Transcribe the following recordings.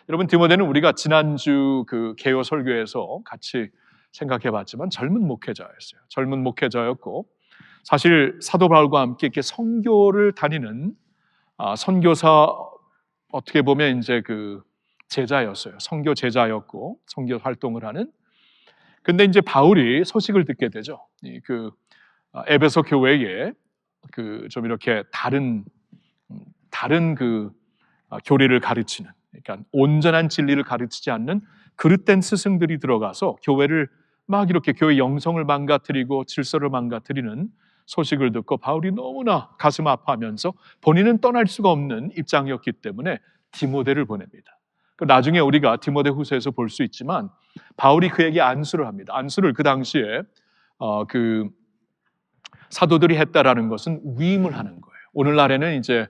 여러분, 디모데는 우리가 지난주 그 개요 설교에서 같이 생각해 봤지만 젊은 목회자였어요. 젊은 목회자였고, 사실 사도 바울과 함께 이렇게 선교를 다니는 선교사, 어떻게 보면 이제 그 제자였어요. 선교 제자였고 선교 활동을 하는. 근데 이제 바울이 소식을 듣게 되죠. 그 에베소 교회에 그 좀 이렇게 다른 그 교리를 가르치는, 그러니까 온전한 진리를 가르치지 않는 그릇된 스승들이 들어가서 교회를 막 이렇게 교회 영성을 망가뜨리고 질서를 망가뜨리는 소식을 듣고 바울이 너무나 가슴 아파하면서 본인은 떠날 수가 없는 입장이었기 때문에 디모데를 보냅니다. 나중에 우리가 디모데 후서에서 볼 수 있지만 바울이 그에게 안수를 합니다. 안수를 그 당시에 그 사도들이 했다라는 것은 위임을 하는 거예요. 오늘날에는 이제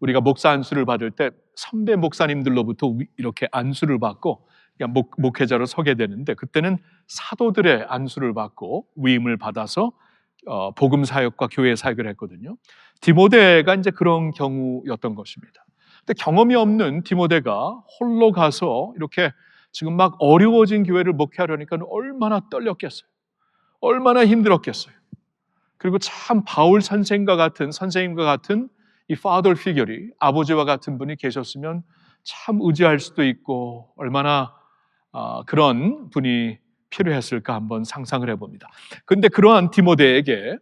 우리가 목사 안수를 받을 때 선배 목사님들로부터 이렇게 안수를 받고 목회자로 서게 되는데, 그때는 사도들의 안수를 받고 위임을 받아서 복음 사역과 교회 사역을 했거든요. 디모데가 이제 그런 경우였던 것입니다. 근데 경험이 없는 디모데가 홀로 가서 이렇게 지금 막 어려워진 교회를 목회하려니까 얼마나 떨렸겠어요. 얼마나 힘들었겠어요. 그리고 참 바울 선생님과 같은 이 father figure이, 아버지와 같은 분이 계셨으면 참 의지할 수도 있고 얼마나 그런 분이 필요했을까 한번 상상을 해봅니다. 그런데 그러한 디모데에게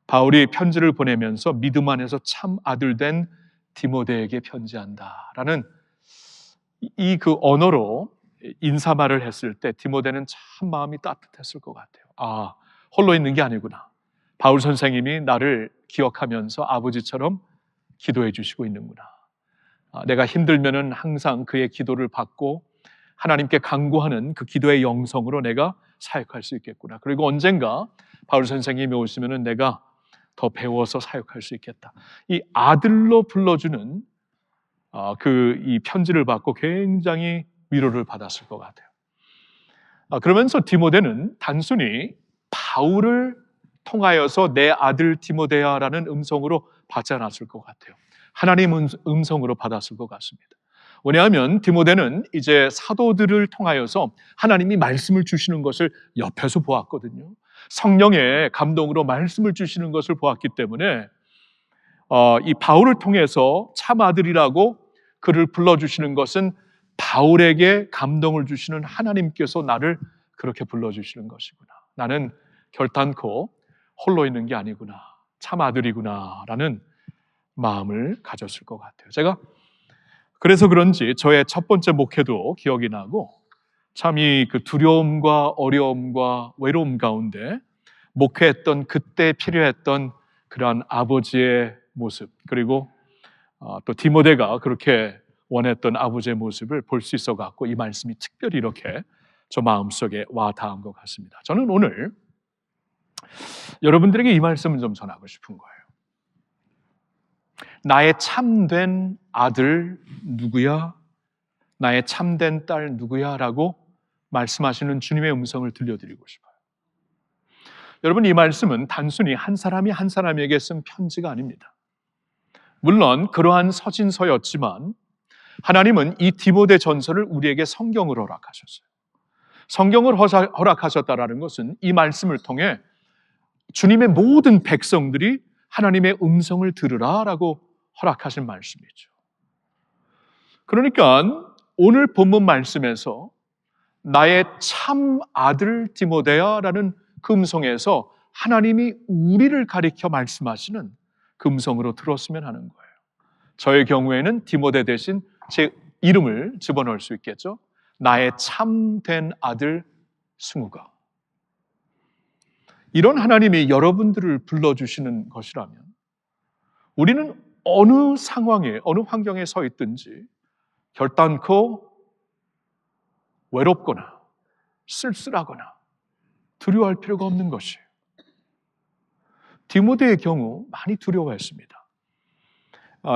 바울이 편지를 보내면서 믿음 안에서 참 아들 된 디모데에게 편지한다라는 이 그 언어로 인사말을 했을 때 디모데는 참 마음이 따뜻했을 것 같아요. 홀로 있는 게 아니구나. 바울 선생님이 나를 기억하면서 아버지처럼 기도해 주시고 있는구나. 내가 힘들면은 항상 그의 기도를 받고 하나님께 간구하는 그 기도의 영성으로 내가 사역할 수 있겠구나. 그리고 언젠가 바울 선생님이 오시면은 내가 더 배워서 사역할 수 있겠다. 이 아들로 불러주는 이 편지를 받고 굉장히 위로를 받았을 것 같아요. 그러면서 디모데는 단순히 바울을 통하여서 내 아들 디모데야라는 음성으로 받지 않았을 것 같아요. 하나님 음성으로 받았을 것 같습니다. 왜냐하면 디모데는 이제 사도들을 통하여서 하나님이 말씀을 주시는 것을 옆에서 보았거든요. 성령의 감동으로 말씀을 주시는 것을 보았기 때문에 이 바울을 통해서 참 아들이라고 그를 불러주시는 것은 바울에게 감동을 주시는 하나님께서 나를 그렇게 불러주시는 것이구나. 나는 결단코 홀로 있는 게 아니구나. 참 아들이구나 라는 마음을 가졌을 것 같아요. 제가 그래서 그런지 저의 첫 번째 목회도 기억이 나고, 참 이 그 두려움과 어려움과 외로움 가운데 목회했던 그때 필요했던 그러한 아버지의 모습, 그리고 또 디모데가 그렇게 원했던 아버지의 모습을 볼 수 있어 갖고 이 말씀이 특별히 이렇게 저 마음속에 와 닿은 것 같습니다. 저는 오늘 여러분들에게 이 말씀을 좀 전하고 싶은 거예요. 나의 참된 아들 누구야? 나의 참된 딸 누구야? 라고 말씀하시는 주님의 음성을 들려드리고 싶어요. 여러분, 이 말씀은 단순히 한 사람이 한 사람에게 쓴 편지가 아닙니다. 물론 그러한 서신서였지만 하나님은 이 디모데 전서를 우리에게 성경으로 허락하셨어요. 성경을 허락하셨다라는 것은 이 말씀을 통해 주님의 모든 백성들이 하나님의 음성을 들으라라고 허락하신 말씀이죠. 그러니까 오늘 본문 말씀에서 나의 참 아들 디모데야라는 그 음성에서 하나님이 우리를 가리켜 말씀하시는 그 음성으로 들었으면 하는 거예요. 저의 경우에는 디모데 대신 제 이름을 집어넣을 수 있겠죠. 나의 참된 아들 승우가. 이런 하나님이 여러분들을 불러주시는 것이라면 우리는 어느 상황에, 어느 환경에 서 있든지 결단코 외롭거나 쓸쓸하거나 두려워할 필요가 없는 것이에요. 디모데의 경우 많이 두려워했습니다.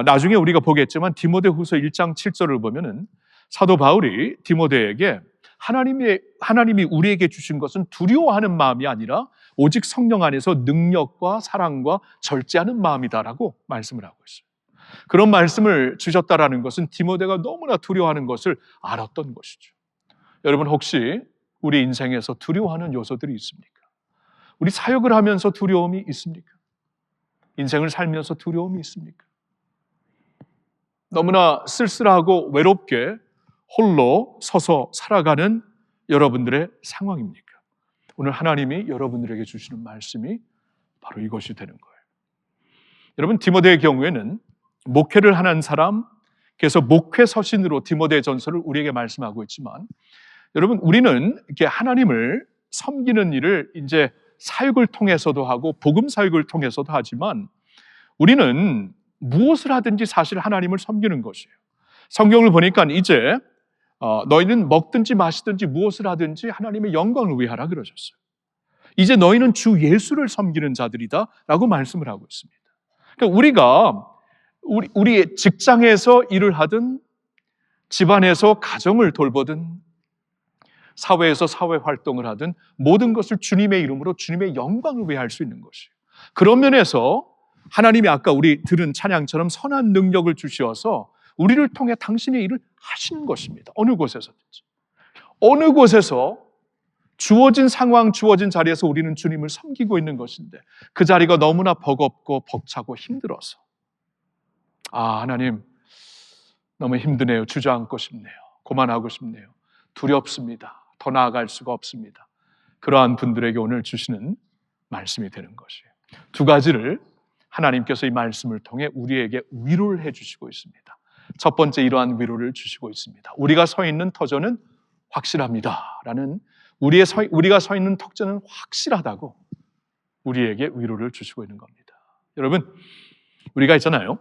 나중에 우리가 보겠지만 디모데 후서 1장 7절을 보면은 사도 바울이 디모데에게 하나님이 우리에게 주신 것은 두려워하는 마음이 아니라 오직 성령 안에서 능력과 사랑과 절제하는 마음이다라고 말씀을 하고 있어요. 그런 말씀을 주셨다라는 것은 디모데가 너무나 두려워하는 것을 알았던 것이죠. 여러분, 혹시 우리 인생에서 두려워하는 요소들이 있습니까? 우리 사역을 하면서 두려움이 있습니까? 인생을 살면서 두려움이 있습니까? 너무나 쓸쓸하고 외롭게 홀로 서서 살아가는 여러분들의 상황입니까? 오늘 하나님이 여러분들에게 주시는 말씀이 바로 이것이 되는 거예요. 여러분, 디모데의 경우에는 목회를 하는 사람, 그래서 목회 서신으로 디모데 전서를 우리에게 말씀하고 있지만, 여러분, 우리는 이렇게 하나님을 섬기는 일을 이제 사역을 통해서도 하고 복음 사역을 통해서도 하지만, 우리는 무엇을 하든지 사실 하나님을 섬기는 것이에요. 성경을 보니까 이제 너희는 먹든지 마시든지 무엇을 하든지 하나님의 영광을 위하라 그러셨어요. 이제 너희는 주 예수를 섬기는 자들이다 라고 말씀을 하고 있습니다. 그러니까 우리가 우리의 직장에서 일을 하든, 집안에서 가정을 돌보든, 사회에서 사회 활동을 하든 모든 것을 주님의 이름으로 주님의 영광을 위해 할 수 있는 것이에요. 그런 면에서 하나님이 아까 우리 들은 찬양처럼 선한 능력을 주시어서 우리를 통해 당신의 일을 하시는 것입니다. 어느 곳에서든지. 어느 곳에서 주어진 상황, 주어진 자리에서 우리는 주님을 섬기고 있는 것인데, 그 자리가 너무나 버겁고 벅차고 힘들어서 하나님 너무 힘드네요. 주저앉고 싶네요. 그만하고 싶네요. 두렵습니다. 더 나아갈 수가 없습니다. 그러한 분들에게 오늘 주시는 말씀이 되는 것이에요. 두 가지를 하나님께서 이 말씀을 통해 우리에게 위로를 해주시고 있습니다. 첫 번째, 이러한 위로를 주시고 있습니다. 우리가 서 있는 터전은 확실합니다 라는, 우리가 서 있는 터전은 확실하다고 우리에게 위로를 주시고 있는 겁니다. 여러분, 우리가 있잖아요,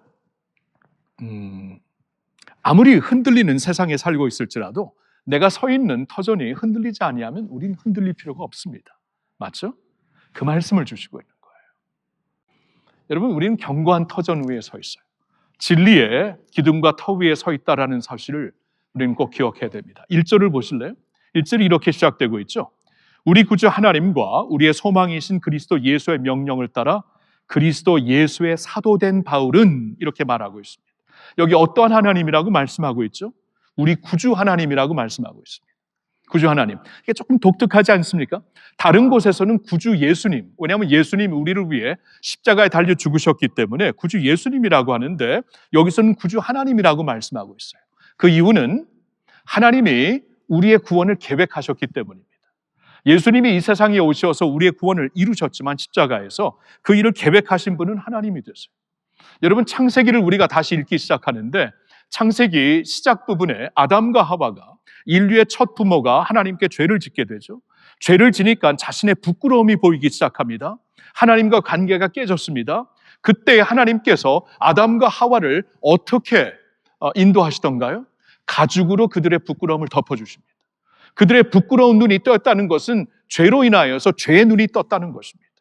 아무리 흔들리는 세상에 살고 있을지라도 내가 서 있는 터전이 흔들리지 아니하면 우리는 흔들릴 필요가 없습니다. 맞죠? 그 말씀을 주시고 있는 거예요. 여러분, 우리는 견고한 터전 위에 서 있어요. 진리의 기둥과 터 위에 서 있다라는 사실을 우리는 꼭 기억해야 됩니다. 1절을 보실래요? 1절이 이렇게 시작되고 있죠. 우리 구주 하나님과 우리의 소망이신 그리스도 예수의 명령을 따라 그리스도 예수의 사도된 바울은, 이렇게 말하고 있습니다. 여기 어떠한 하나님이라고 말씀하고 있죠? 우리 구주 하나님이라고 말씀하고 있습니다. 구주 하나님. 이게 조금 독특하지 않습니까? 다른 곳에서는 구주 예수님, 왜냐하면 예수님이 우리를 위해 십자가에 달려 죽으셨기 때문에 구주 예수님이라고 하는데, 여기서는 구주 하나님이라고 말씀하고 있어요. 그 이유는 하나님이 우리의 구원을 계획하셨기 때문입니다. 예수님이 이 세상에 오셔서 우리의 구원을 이루셨지만 십자가에서 그 일을 계획하신 분은 하나님이 되세요. 여러분, 창세기를 우리가 다시 읽기 시작하는데, 창세기 시작 부분에 아담과 하와가, 인류의 첫 부모가 하나님께 죄를 짓게 되죠. 죄를 지니까 자신의 부끄러움이 보이기 시작합니다. 하나님과 관계가 깨졌습니다. 그때 하나님께서 아담과 하와를 어떻게 인도하시던가요? 가죽으로 그들의 부끄러움을 덮어주십니다. 그들의 부끄러운 눈이 떴다는 것은 죄로 인하여서 죄의 눈이 떴다는 것입니다.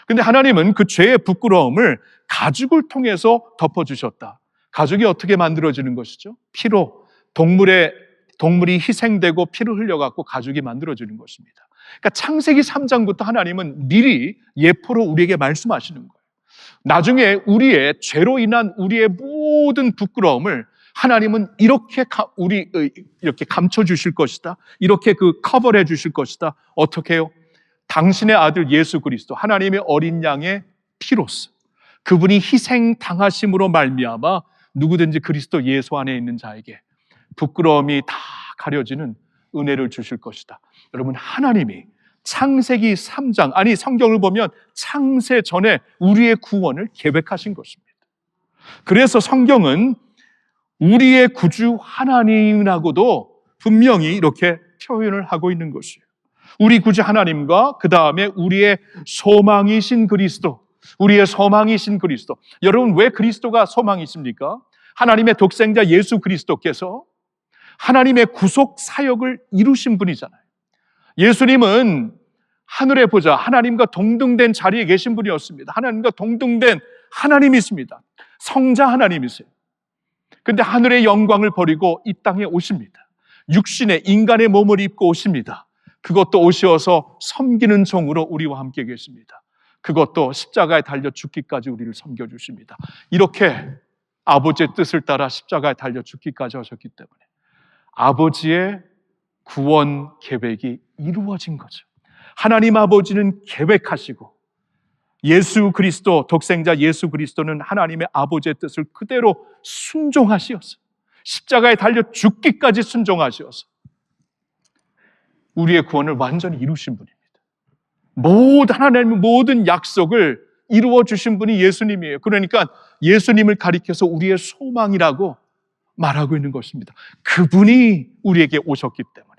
근데 하나님은 그 죄의 부끄러움을 가죽을 통해서 덮어주셨다. 가죽이 어떻게 만들어지는 것이죠? 피로, 동물이 희생되고 피를 흘려갖고 가죽이 만들어지는 것입니다. 그러니까 창세기 3장부터 하나님은 미리 예포로 우리에게 말씀하시는 거예요. 나중에 우리의 죄로 인한 우리의 모든 부끄러움을 하나님은 이렇게 이렇게 감춰주실 것이다. 이렇게 커버해 주실 것이다. 어떻게 해요? 당신의 아들 예수 그리스도, 하나님의 어린 양의 피로써, 그분이 희생 당하심으로 말미암아 누구든지 그리스도 예수 안에 있는 자에게 부끄러움이 다 가려지는 은혜를 주실 것이다. 여러분, 하나님이 창세기 3장, 아니 성경을 보면 창세 전에 우리의 구원을 계획하신 것입니다. 그래서 성경은 우리의 구주 하나님이라고도 분명히 이렇게 표현을 하고 있는 것이에요. 우리 구주 하나님과 그 다음에 우리의 소망이신 그리스도, 우리의 소망이신 그리스도. 여러분, 왜 그리스도가 소망이십니까? 하나님의 독생자 예수 그리스도께서 하나님의 구속 사역을 이루신 분이잖아요. 예수님은 하늘의 보좌, 하나님과 동등된 자리에 계신 분이었습니다. 하나님과 동등된 하나님이십니다. 성자 하나님이세요. 근데 하늘의 영광을 버리고 이 땅에 오십니다. 육신의 인간의 몸을 입고 오십니다. 그것도 오셔서 섬기는 종으로 우리와 함께 계십니다. 그것도 십자가에 달려 죽기까지 우리를 섬겨주십니다. 이렇게 아버지의 뜻을 따라 십자가에 달려 죽기까지 하셨기 때문에 아버지의 구원 계획이 이루어진 거죠. 하나님 아버지는 계획하시고 예수 그리스도, 독생자 예수 그리스도는 하나님의 아버지의 뜻을 그대로 순종하시어서 십자가에 달려 죽기까지 순종하시어서 우리의 구원을 완전히 이루신 분입니다. 하나님의 모든 약속을 이루어 주신 분이 예수님이에요. 그러니까 예수님을 가리켜서 우리의 소망이라고 말하고 있는 것입니다. 그분이 우리에게 오셨기 때문에,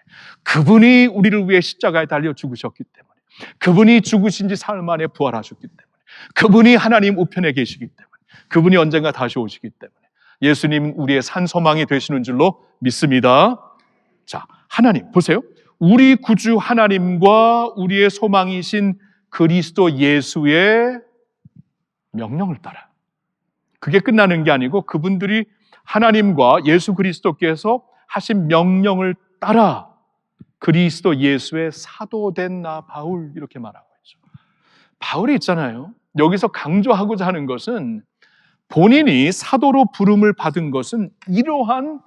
그분이 우리를 위해 십자가에 달려 죽으셨기 때문에, 그분이 죽으신 지 사흘 만에 부활하셨기 때문에, 그분이 하나님 우편에 계시기 때문에, 그분이 언젠가 다시 오시기 때문에 예수님은 우리의 산 소망이 되시는 줄로 믿습니다. 자, 하나님 보세요. 우리 구주 하나님과 우리의 소망이신 그리스도 예수의 명령을 따라, 그게 끝나는 게 아니고 그분들이 하나님과 예수 그리스도께서 하신 명령을 따라 그리스도 예수의 사도된 나 바울, 이렇게 말하고 있죠. 바울이 있잖아요. 여기서 강조하고자 하는 것은 본인이 사도로 부름을 받은 것은 이러한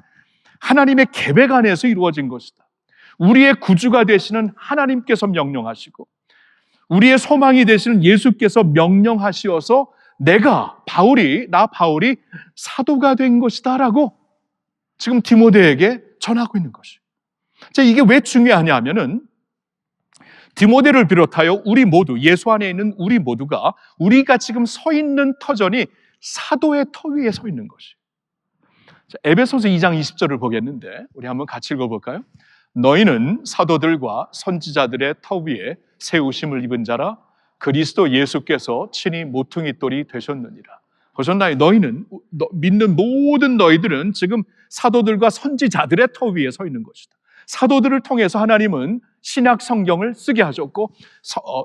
하나님의 계획 안에서 이루어진 것이다. 우리의 구주가 되시는 하나님께서 명령하시고 우리의 소망이 되시는 예수께서 명령하시어서 나 바울이 사도가 된 것이다 라고 지금 디모데에게 전하고 있는 것이에요. 자, 이게 왜 중요하냐 하면은 디모데를 비롯하여 우리 모두, 예수 안에 있는 우리 모두가 우리가 지금 서 있는 터전이 사도의 터 위에 서 있는 것이에요. 자, 에베소서 2장 20절을 보겠는데 우리 한번 같이 읽어볼까요? 너희는 사도들과 선지자들의 터 위에 세우심을 입은 자라 그리스도 예수께서 친히 모퉁이 돌이 되셨느니라. 보셨나요? 너희는, 믿는 모든 너희들은 지금 사도들과 선지자들의 터 위에 서 있는 것이다. 사도들을 통해서 하나님은 신약 성경을 쓰게 하셨고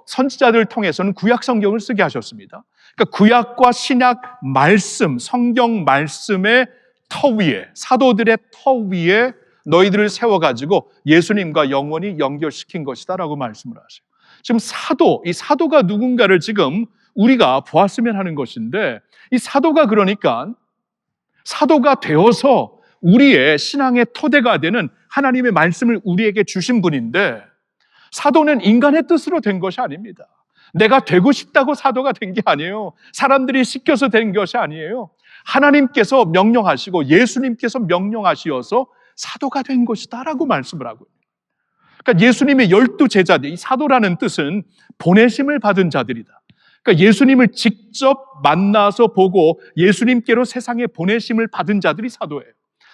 선지자들을 통해서는 구약 성경을 쓰게 하셨습니다. 그러니까 구약과 신약 말씀, 성경 말씀의 터 위에, 사도들의 터 위에 너희들을 세워가지고 예수님과 영원히 연결시킨 것이다 라고 말씀을 하세요. 지금 이 사도가 누군가를 지금 우리가 보았으면 하는 것인데, 이 사도가 그러니까 사도가 되어서 우리의 신앙의 토대가 되는 하나님의 말씀을 우리에게 주신 분인데, 사도는 인간의 뜻으로 된 것이 아닙니다. 내가 되고 싶다고 사도가 된 게 아니에요. 사람들이 시켜서 된 것이 아니에요. 하나님께서 명령하시고 예수님께서 명령하시어서 사도가 된 것이다 라고 말씀을 하고 있어요. 그러니까 예수님의 12 제자들, 이 사도라는 뜻은 보내심을 받은 자들이다. 그러니까 예수님을 직접 만나서 보고 예수님께로 세상에 보내심을 받은 자들이 사도예요.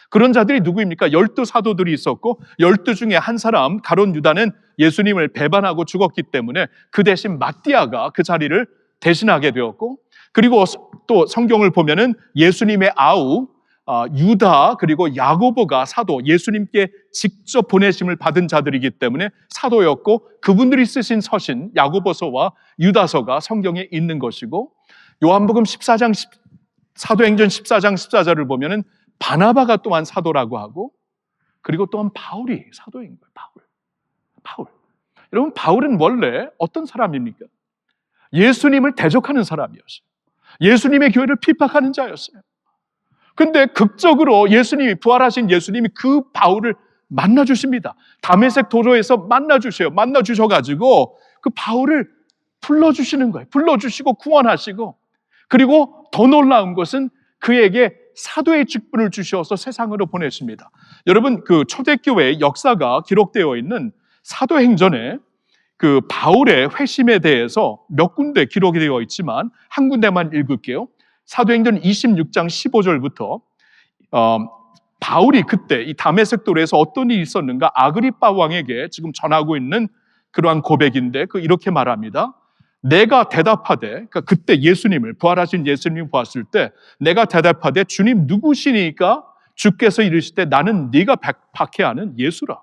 그런 자들이 누구입니까? 12 사도들이 있었고 12 중에 한 사람 가룟 유다는 예수님을 배반하고 죽었기 때문에 그 대신 마띠아가 그 자리를 대신하게 되었고, 그리고 또 성경을 보면은 예수님의 아우 유다 그리고 야고보가 사도, 예수님께 직접 보내심을 받은 자들이기 때문에 사도였고, 그분들이 쓰신 서신 야고보서와 유다서가 성경에 있는 것이고, 요한복음 14장 사도행전 14장 14절을 보면은 바나바가 또한 사도라고 하고, 그리고 또한 바울이 사도인 거예요. 바울. 여러분, 바울은 원래 어떤 사람입니까? 예수님을 대적하는 사람이었어요. 예수님의 교회를 핍박하는 자였어요. 근데 극적으로 부활하신 예수님이 그 바울을 만나주십니다. 다메섹 도로에서 만나주셔가지고 그 바울을 불러주시는 거예요. 불러주시고 구원하시고, 그리고 더 놀라운 것은 그에게 사도의 직분을 주셔서 세상으로 보내십니다. 여러분, 그 초대교회의 역사가 기록되어 있는 사도행전에 그 바울의 회심에 대해서 몇 군데 기록이 되어 있지만 한 군데만 읽을게요. 사도행전 26장 15절부터 바울이 그때 이 다메섹 도로에서 어떤 일이 있었는가 아그리빠 왕에게 지금 전하고 있는 그러한 고백인데, 이렇게 말합니다. 내가 대답하되, 그러니까 그때 부활하신 예수님을 보았을 때 내가 대답하되 주님 누구시니까 주께서 이르시되 나는 네가 박해하는 예수라.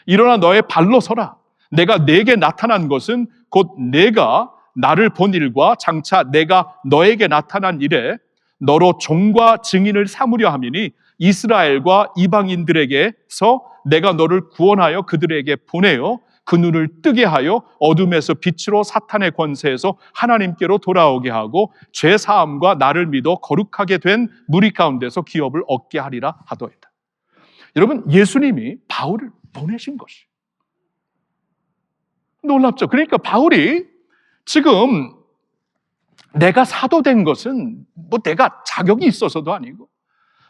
일어나 너의 발로 서라. 내가 네게 나타난 것은 곧 내가 나를 본 일과 장차 내가 너에게 나타난 일에 너로 종과 증인을 삼으려 함이니 이스라엘과 이방인들에게서 내가 너를 구원하여 그들에게 보내어 그 눈을 뜨게 하여 어둠에서 빛으로 사탄의 권세에서 하나님께로 돌아오게 하고 죄 사함과 나를 믿어 거룩하게 된 무리 가운데서 기업을 얻게 하리라 하더이다. 여러분, 예수님이 바울을 보내신 것이 놀랍죠. 그러니까 바울이 지금 내가 사도된 것은 뭐 내가 자격이 있어서도 아니고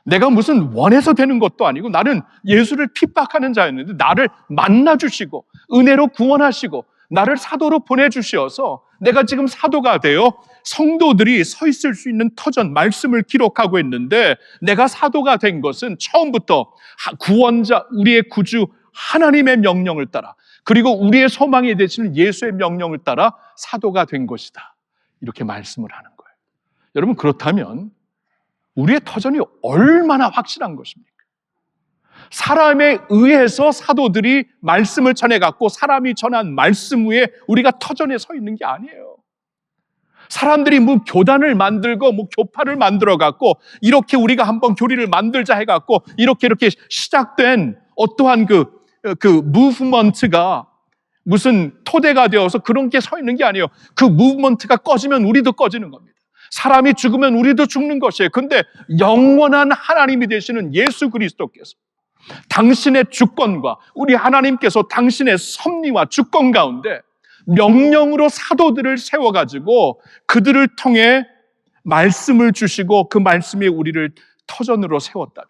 내가 무슨 원해서 되는 것도 아니고 나는 예수를 핍박하는 자였는데 나를 만나주시고 은혜로 구원하시고 나를 사도로 보내주셔서 내가 지금 사도가 되어 성도들이 서 있을 수 있는 터전 말씀을 기록하고 있는데, 내가 사도가 된 것은 처음부터 구원자 우리의 구주 하나님의 명령을 따라, 그리고 우리의 소망이 되시는 예수의 명령을 따라 사도가 된 것이다, 이렇게 말씀을 하는 거예요. 여러분, 그렇다면 우리의 터전이 얼마나 확실한 것입니까? 사람에 의해서 사도들이 말씀을 전해갖고 사람이 전한 말씀 위에 우리가 터전에 서 있는 게 아니에요. 사람들이 뭐 교단을 만들고 뭐 교파를 만들어갖고 이렇게 우리가 한번 교리를 만들자 해갖고 이렇게 시작된 어떠한 그 무브먼트가 무슨 토대가 되어서 그런 게 서 있는 게 아니에요. 그 무브먼트가 꺼지면 우리도 꺼지는 겁니다. 사람이 죽으면 우리도 죽는 것이에요. 근데 영원한 하나님이 되시는 예수 그리스도께서 당신의 주권과 우리 하나님께서 당신의 섭리와 주권 가운데 명령으로 사도들을 세워가지고 그들을 통해 말씀을 주시고 그 말씀이 우리를 터전으로 세웠다면,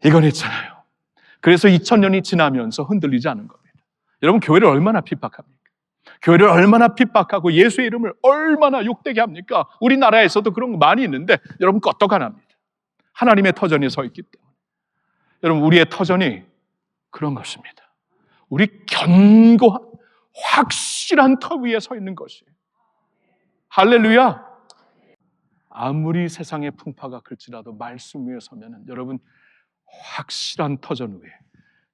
이건 있잖아요. 그래서 2000년이 지나면서 흔들리지 않은 겁니다. 여러분, 교회를 얼마나 핍박합니까? 교회를 얼마나 핍박하고 예수의 이름을 얼마나 욕되게 합니까? 우리나라에서도 그런 거 많이 있는데 여러분, 껐떡 안 합니다. 하나님의 터전이 서 있기 때문에. 여러분, 우리의 터전이 그런 것입니다. 우리 견고한 확실한 터 위에 서 있는 것이에요. 할렐루야. 아무리 세상의 풍파가 클지라도 말씀 위에 서면은 여러분, 확실한 터전 위에,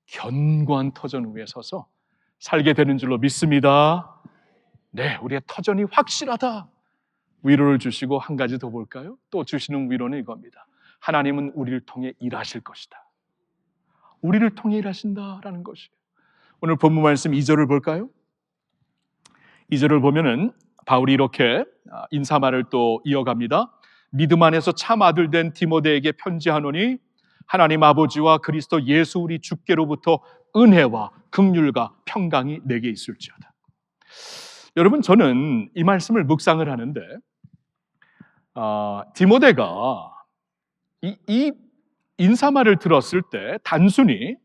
견고한 터전 위에 서서 살게 되는 줄로 믿습니다. 네, 우리의 터전이 확실하다. 위로를 주시고 한 가지 더 볼까요? 또 주시는 위로는 이겁니다. 하나님은 우리를 통해 일하실 것이다. 우리를 통해 일하신다라는 것이에요. 오늘 본문 말씀 2절을 볼까요? 2절을 보면은 바울이 이렇게 인사말을 또 이어갑니다. 믿음 안에서 참 아들 된 디모데에게 편지하노니 하나님 아버지와 그리스도 예수 우리 주께로부터 은혜와 긍휼과 평강이 내게 있을지어다. 여러분, 저는 이 말씀을 묵상을 하는데 디모데가 이 인사말을 들었을 때 단순히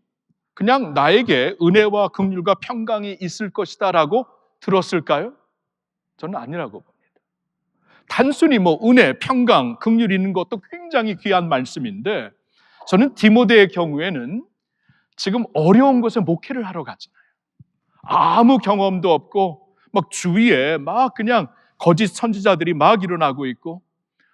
그냥 나에게 은혜와 긍휼과 평강이 있을 것이다 라고 들었을까요? 저는 아니라고 봅니다. 단순히 뭐 은혜, 평강, 긍휼이 있는 것도 굉장히 귀한 말씀인데, 저는 디모데의 경우에는 지금 어려운 곳에 목회를 하러 가잖아요. 아무 경험도 없고 막 주위에 막 그냥 거짓 선지자들이 막 일어나고 있고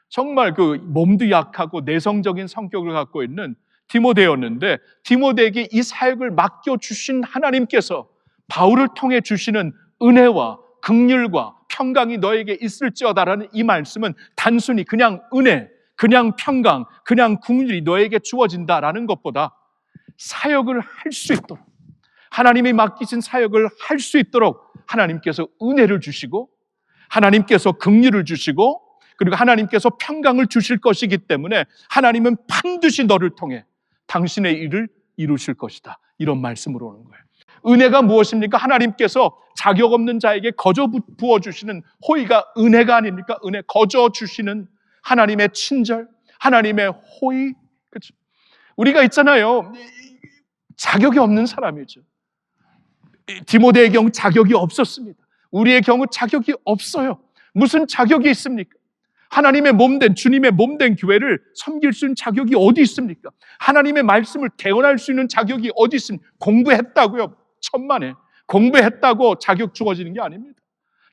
정말 그 몸도 약하고 내성적인 성격을 갖고 있는 디모데였는데, 디모데에게 이 사역을 맡겨주신 하나님께서 바울을 통해 주시는 은혜와 긍휼과 평강이 너에게 있을지어다라는 이 말씀은 단순히 그냥 은혜, 그냥 평강, 그냥 긍휼이 너에게 주어진다라는 것보다 사역을 할 수 있도록, 하나님이 맡기신 사역을 할 수 있도록 하나님께서 은혜를 주시고 하나님께서 긍휼을 주시고 그리고 하나님께서 평강을 주실 것이기 때문에 하나님은 반드시 너를 통해 당신의 일을 이루실 것이다, 이런 말씀으로 오는 거예요. 은혜가 무엇입니까? 하나님께서 자격 없는 자에게 거저 부어주시는 호의가 은혜가 아닙니까? 은혜, 거저 주시는 하나님의 친절, 하나님의 호의. 그렇죠? 우리가 있잖아요, 자격이 없는 사람이죠. 디모데의 경우 자격이 없었습니다. 우리의 경우 자격이 없어요. 무슨 자격이 있습니까? 하나님의 몸된, 주님의 몸된 교회를 섬길 수 있는 자격이 어디 있습니까? 하나님의 말씀을 대언할 수 있는 자격이 어디 있습니까? 공부했다고요? 천만에. 공부했다고 자격 주어지는 게 아닙니다.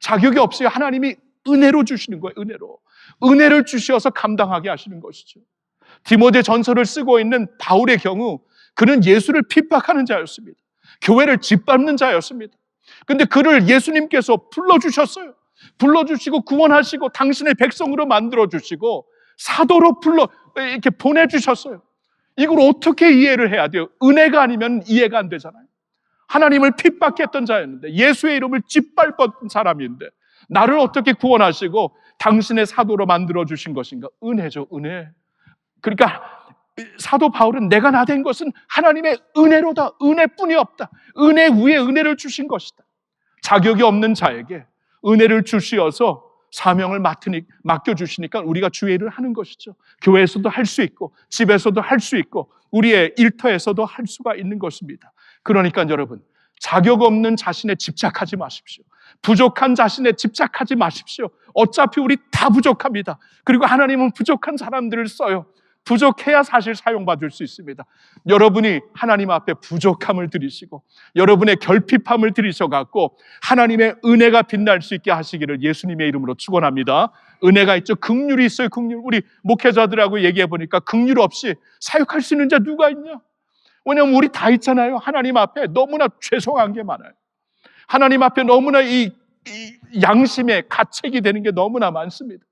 자격이 없어요. 하나님이 은혜로 주시는 거예요. 은혜로. 은혜를 주셔서 감당하게 하시는 것이죠. 디모데 전서를 쓰고 있는 바울의 경우 그는 예수를 핍박하는 자였습니다. 교회를 짓밟는 자였습니다. 근데 그를 예수님께서 불러주셨어요. 불러주시고 구원하시고 당신의 백성으로 만들어주시고 사도로 이렇게 보내주셨어요. 이걸 어떻게 이해를 해야 돼요? 은혜가 아니면 이해가 안 되잖아요. 하나님을 핍박했던 자였는데, 예수의 이름을 짓밟았던 사람인데 나를 어떻게 구원하시고 당신의 사도로 만들어 주신 것인가? 은혜죠, 은혜. 그러니까 사도 바울은 내가 나 된 것은 하나님의 은혜로다. 은혜뿐이 없다. 은혜 위에 은혜를 주신 것이다. 자격이 없는 자에게 은혜를 주시어서 사명을 맡겨주시니까 우리가 주의 일을 하는 것이죠. 교회에서도 할 수 있고 집에서도 할 수 있고 우리의 일터에서도 할 수가 있는 것입니다. 그러니까 여러분, 자격 없는 자신에 집착하지 마십시오. 부족한 자신에 집착하지 마십시오. 어차피 우리 다 부족합니다. 그리고 하나님은 부족한 사람들을 써요. 부족해야 사실 사용받을 수 있습니다. 여러분이 하나님 앞에 부족함을 들이시고 여러분의 결핍함을 들이셔갖고 하나님의 은혜가 빛날 수 있게 하시기를 예수님의 이름으로 축원합니다. 은혜가 있죠. 긍휼이 있어요. 긍휼. 우리 목회자들하고 얘기해 보니까 긍휼 없이 사역할 수 있는 자 누가 있냐? 왜냐하면 우리 다 있잖아요. 하나님 앞에 너무나 죄송한 게 많아요. 하나님 앞에 너무나 이 양심의 가책이 되는 게 너무나 많습니다.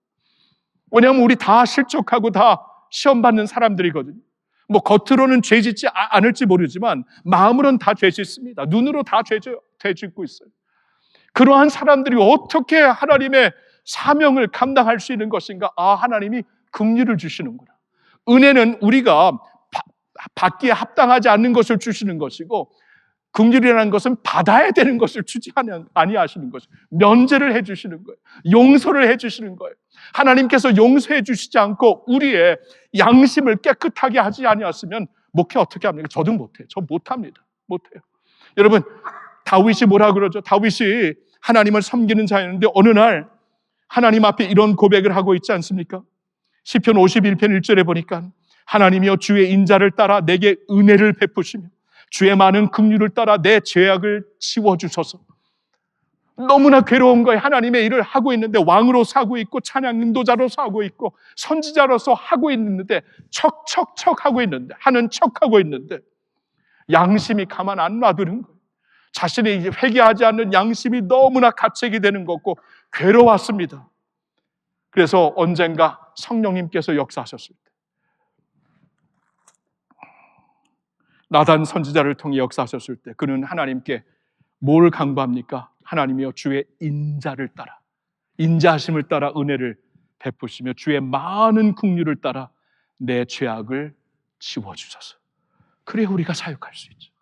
왜냐하면 우리 다 실족하고 다 시험 받는 사람들이거든요. 뭐 겉으로는 죄 짓지 않을지 모르지만 마음으로는 다 죄 짓습니다. 눈으로 다 죄 짓고 있어요. 그러한 사람들이 어떻게 하나님의 사명을 감당할 수 있는 것인가? 하나님이 긍휼을 주시는구나. 은혜는 우리가 받기에 합당하지 않는 것을 주시는 것이고, 긍휼이라는 것은 받아야 되는 것을 주지 아니하시는 것이에요. 면제를 해주시는 거예요. 용서를 해주시는 거예요. 하나님께서 용서해 주시지 않고 우리의 양심을 깨끗하게 하지 아니었으면 목회 어떻게 합니까? 저도 못해요. 저 못합니다. 못해요. 여러분, 다윗이 뭐라 그러죠? 다윗이 하나님을 섬기는 자였는데 어느 날 하나님 앞에 이런 고백을 하고 있지 않습니까? 시편 51편 1절에 보니까 하나님이여 주의 인자를 따라 내게 은혜를 베푸시며 주의 많은 긍휼을 따라 내 죄악을 치워주소서. 너무나 괴로운 거예요. 하나님의 일을 하고 있는데 왕으로 사고 있고 찬양 인도자로 사고 있고 선지자로서 하고 있는데 척척척 하고 있는데 하는 척하고 있는데 양심이 가만 안 놔두는 거예요. 자신이 회개하지 않는 양심이 너무나 가책이 되는 거고 괴로웠습니다. 그래서 언젠가 성령님께서 역사하셨을 때 나단 선지자를 통해 역사하셨을 때 그는 하나님께 뭘 간구합니까? 하나님이여 주의 인자를 따라 인자하심을 따라 은혜를 베푸시며 주의 많은 긍휼을 따라 내 죄악을 지워주소서. 그래야 우리가 사역할 수 있죠.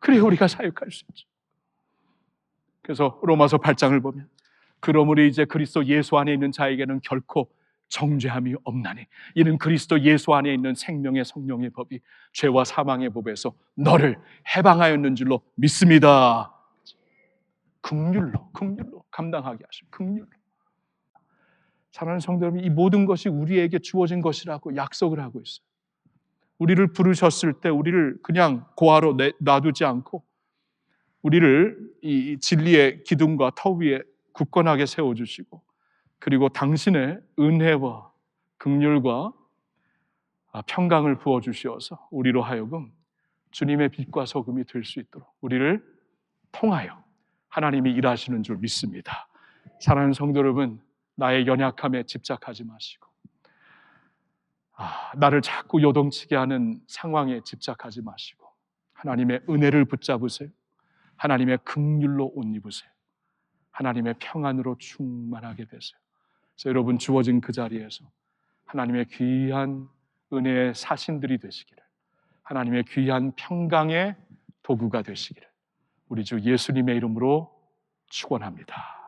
그래야 우리가 사역할 수 있죠. 그래서 로마서 8장을 보면 그러므로 이제 그리스도 예수 안에 있는 자에게는 결코 정죄함이 없나니 이는 그리스도 예수 안에 있는 생명의 성령의 법이 죄와 사망의 법에서 너를 해방하였는 줄로 믿습니다. 긍휼로 감당하게 하시고 긍휼로. 사랑하는 성도 여러분, 이 모든 것이 우리에게 주어진 것이라고 약속을 하고 있어요. 우리를 부르셨을 때 우리를 그냥 고아로 놔두지 않고 우리를 이 진리의 기둥과 터 위에 굳건하게 세워주시고 그리고 당신의 은혜와 긍휼과 평강을 부어주시어서 우리로 하여금 주님의 빛과 소금이 될 수 있도록 우리를 통하여 하나님이 일하시는 줄 믿습니다. 사랑하는 성도 여러분, 나의 연약함에 집착하지 마시고 나를 자꾸 요동치게 하는 상황에 집착하지 마시고 하나님의 은혜를 붙잡으세요. 하나님의 긍휼로 옷 입으세요. 하나님의 평안으로 충만하게 되세요. 그래서 여러분 주어진 그 자리에서 하나님의 귀한 은혜의 사신들이 되시기를, 하나님의 귀한 평강의 도구가 되시기를 우리 주 예수님의 이름으로 축원합니다.